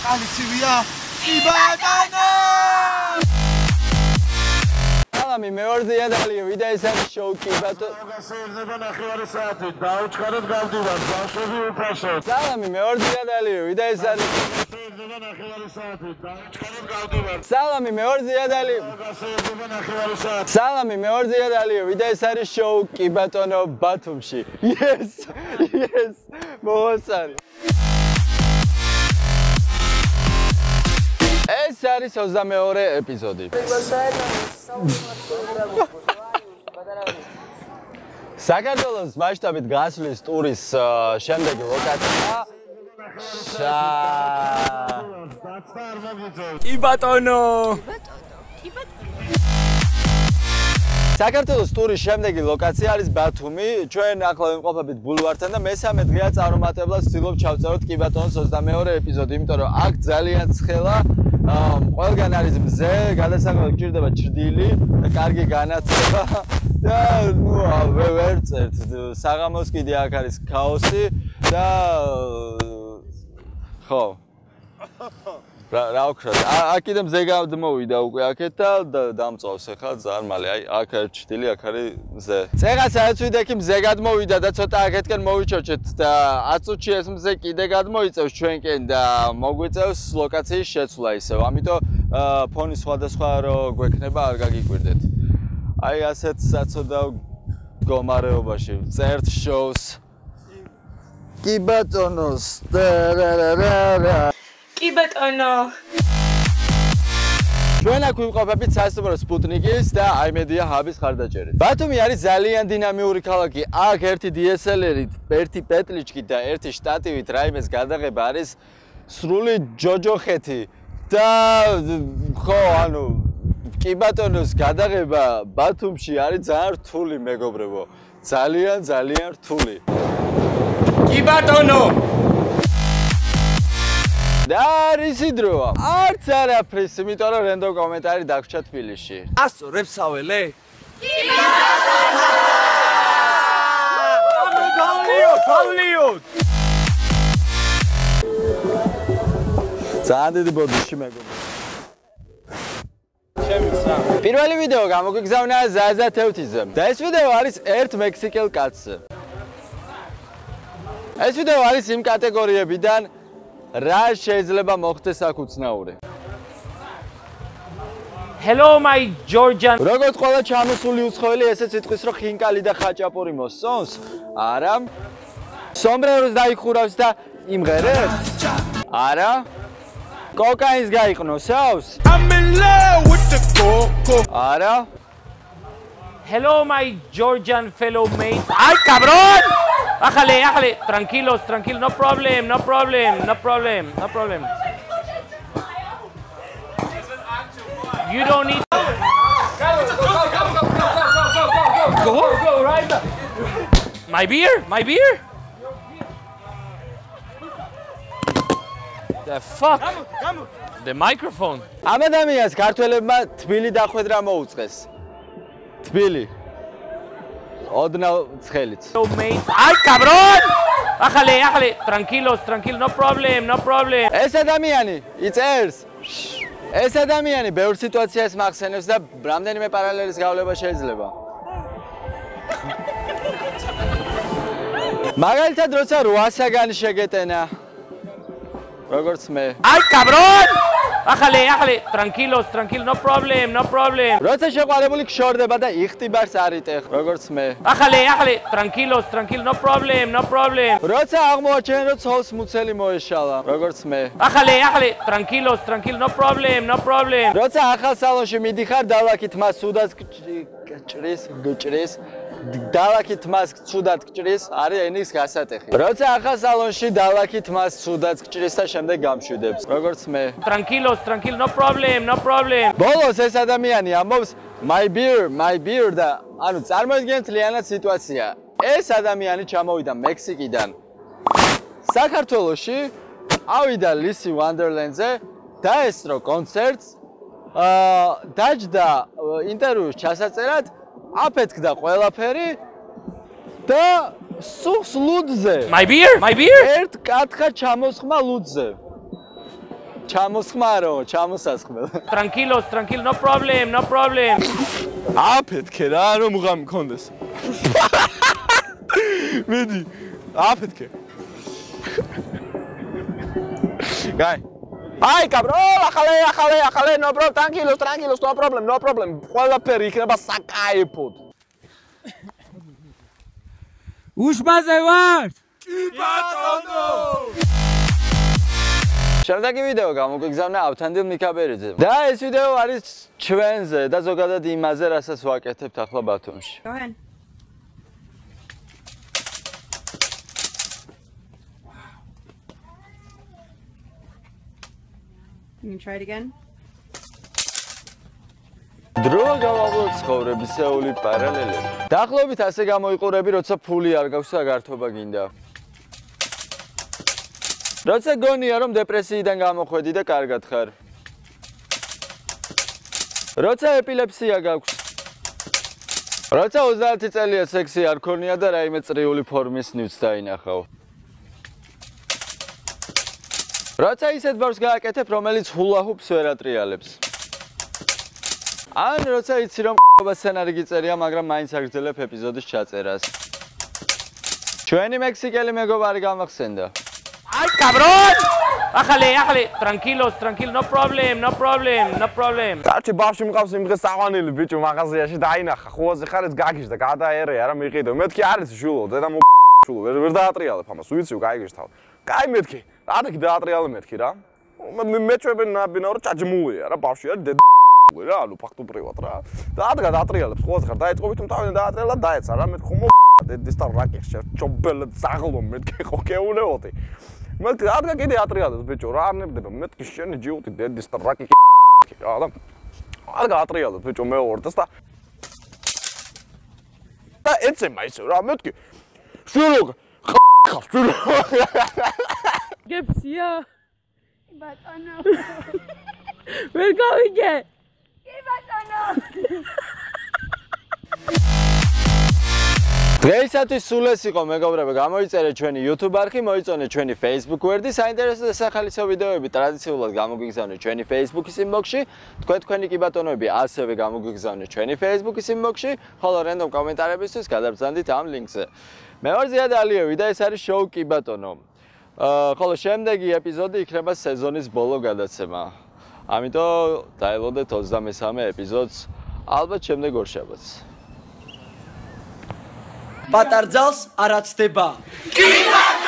ალიცივია იბატანო სალამი მეორზეა დალიო ვიდა ეს არის შოუ კიბატო გასეირნება ნახევარი საათი დაუჩქარეთ გავდივარ ბავშვები უფასო სალამი მეორზეა დალიო ვიდა ეს არის გასეირნება ნახევარი საათი დაუჩქარეთ გავდივარ სალამი მეორზეა დალიო გასეირნება ნახევარი საათი სალამი მეორზეა დალიო ვიდა ეს არის შოუ კიბატონო ბათუმში yes მოასარი ეს არის 22 ეპიზოდი. საქართველოს მასშტაბით გასვლის ტურის შემდეგი ლოკაცია კიბატონო. საქართველოს ტურის შემდეგი ლოკაცია არის ბათუმი. ჩვენ ახლა ვიმყოფებით ბულვართან და მესამე დღეა წარუმატებლად ვცდილობ ჩავწეროთ კიბატონოს 22 ეპიზოდი, იმიტომ რომ აქ ძალიან ცხელა ყველგან არის მზე, გადასაყრად გჭირდება ჭრდილი და კარგი განათლება და ვერ წერთ. საღამოს კიდე აქ არის ქაოსი და ხო. რა ვქრათ? აქ კიდე მზე გადმოვიდა უკვე აქეთ და დამწავს ახლა ზარმალი. აი აქ არის ჭრდილი, აქ არის მზე. წეღა სადაც ვიდა კი მზე გადმოვიდა და ცოტა აქეთკენ მოვიჩოჩეთ და 10 წუთში ეს მზე კიდე გადმოიწევს ჩვენკენ და მოგვიწევს ლოკაციის შეცვლა ისევ. ამიტომ ფონი სხვადასხვა რო გვექნება არ გაგიკვირდეთ. აი ასეთ საცოდავ მდგომარეობაში წერთ შოუს კიბატონოს კიბატონო ჩვენ აქ ვიმყოფებით სასტუმრო სპუტნიკის და iMedia Hub-ის ხარდაჭერით. ბათუმი არის ძალიან დინამიური ქალაქი. აქ ერთი DSLR-ით, ერთი პეტლიჩკით და ერთი შტატივით რაიმეს გადაღება არის სრული ჯოჯოხეთი და ხო, ანუ კიბატონოს გადაღება ბათუმში არის ძალიან რთული, მეგობრებო. ძალიან რთული. კიბატონო და რისი დროა? არც არაფრის, იმიტომ რომ რენდო კომენტარი დაგვრჩა თბილისში. ასწორებს საველე? გავლიოთ! ძალიან დიდი ბოდიში მეგობრებო. პირველი ვიდეო გამოგვიგზავნა ზაზა თევთიძემ და ეს ვიდეო არის ერთ მექსიკელ კაცზე. ეს ვიდეო არის იმ კატეგორიებიდან რა შეიძლება მოხდეს აქ უცნაური. Hello my Georgian. როგორც ყველა ჩამოსული უცხოელი ესეც იტყვის რომ ხინკალი და ხაჭაპური მოსწონს? არა. სომბრეროს დაიხურავს და იმღერებს? არა. კოკაინს გაიყნოსავს? I'm in love with the coco. არა. Hello my Georgian fellow mates. Ay cabrón. Ájale, tranquilos, no problem. You don't need Go right now. My beer? The fuck? The microphone. ამ ადამიანს ქართველებმა თბილი დახვედრა მოუწყეს. თბილი. ოდნავ ცხელიც. Ay cabrón. Ájale, tranquilos, no problem. ეს ადამიანი იწერს. ეს ადამიანი ბევრ სიტუაციას მახსენებს და რამდენიმე პარალელის გავლება შეიძლება. მაგალითად, როცა 800-განი შეგეტენა. როგორც მე. Ay cabrón. Ájale, tranquilos, no problem. როცა შეყვარებული გშორდება და იხტიბარს არ იტეხ, როგორც მე. Ájale, tranquilos, no problem. როცა აღმოაჩენ რომ ცოლს მუცელი მოეშალა, როგორც მე. Ájale, tranquilos, no problem. როცა ახალ სალონში მიდიხარ, დალაკით მას სუდად გჭრის, დალაკით მას ცუდად გჭრის, არის ენის გასატეხი. როცა ახალ სალონში დალაკით მას ცუდად გჭრის და შემდეგ გამშვიდებს, როგორც მე. Tranquilos, no problem. ბოლოს ეს ადამიანი ამბობს my beer და ანუ წარმოიდგინეთ ლიანად სიტუაცია. ეს ადამიანი ჩამოვიდა მექსიკიდან საქართველოში, ავიდა Lisi Wonderland-ზე, დაესწრო კონცერტს, დაჯდა ინტერვიუს ჩასაწერად, აფეთქდა ყველაფერი და სუხს ლუდზე. My beer? ერთ კათხა ჩამოსხმა ლუდზე. ჩამოსხმარო, ჩამოსასხმელ. Tranquilos, tranquilo, no problem, no problem. აფეთქე რა, რომ უღამი მქონდეს. მიდი, აფეთქე. გაი. Ay, cabrón, ახალე, no problem, tranquilos, no problem. ყველაფერი იქნება საკაიფოდ. უშბაზე ვარ! კი ბატონო! შემდეგი ვიდეო გამოგვიგზავნა ავთანდილ მიქაბერიძემ. და ეს ვიდეო არის ჩვენზე და ზოგადად იმაზე, რასაც ვაკეთებთ ახლა ბათუმში. Go ahead. You can try it again. დრო გავავლოთ ცხოვრებისეული პარალელები. დაახლოებით ასე გამოიყურები, როცა ფული არ გაქვს და გართობა გინდა. როცა გონია, რომ დეპრესიიდან გამოხვედი და კარგად ხარ. როცა ეპილეფსია გაქვს. როცა 30 წელია სექსი არ ქონია და რაიმე წრიული ფორმის ნივთს დაინახავ. როცა ისეთ ბავშვს გააკეთებ, რომელიც ჰულა-ჰუპს ვერ ატრიალებს. ან როცა იცი რომ ყობა სცენარი გიწერია, მაგრამ მაინც აგრძელებ ეპიზოდის ჩაწერას. ჩვენი მექსიკელი მეგობარი გამახსენდა. Ay, cabrón! Ájale, tranquilos, no problem. Კარჩი ბავშვი მყავს იმ დღეს საყვანილი ბიჭო მაღაზიაში დაინახა. ხუაზე ხარ ეს გაგიშ და გადაერე არა მიყიდო. მეთქი არის შულო, დედა შულო, ვერ დაატრიალებ ამას. უიცი გაიგეშ თავ. კაი მეთქი. რატო დაატრიალე მეთქი რა? მეჩვებენ ნაბინა რა ჭაჯმულია რა ბავშვი არის დედა რა ანუ ფაქტობრივად რა. და ადგა დაატრიალებს ხუაზე ხარ დაიწყო ვითომ თავიდან დაატრიალა დაეცა რა მეთქი ხომ დედის და რაკეშ ჩობელ ზაღლო მეთქი ხო გეუნეოდი. მეთქი ადგა კიდე ატრიალებს ბიჭო რა არ ნებდება მეთქი შენი ჯიუტი დედის და რაკი რა და ადგა ატრიალებს ბიჭო მეორდას და ეცემა ისე რა მეთქი შურო ხავს შურო გეფსია Batono. ვერ გავიგე Კი batono. დღეისათვის სულ ეს იყო მეგობრებო, გამოიწერეთ ჩვენი YouTube არხი, მოიწონეთ ჩვენი Facebook გვერდი, საინტერესო და სახალისო ვიდეოები ტრადიციულად გამოგვიგზავნეთ ჩვენი Facebook-ის inbox-ში, თქვენი კი ბატონოები ასევე გამოგვიგზავნეთ ჩვენი Facebook-ის inbox-ში, ხოლო რენდომ კომენტარებისთვის გადაბრძანდით ამ ლინკზე. მე ვარ ზიად ალიევი და ეს არის შოუ კი ბატონო. ხოლო შემდეგი ეპიზოდი იქნება სეზონის ბოლო გადაცემა. ამიტომ დაელოდეთ 23 ეპიზოდს, ალბათ შემდეგ ორშაბათს. პატარძალს არ აცდება. კი ბატონო!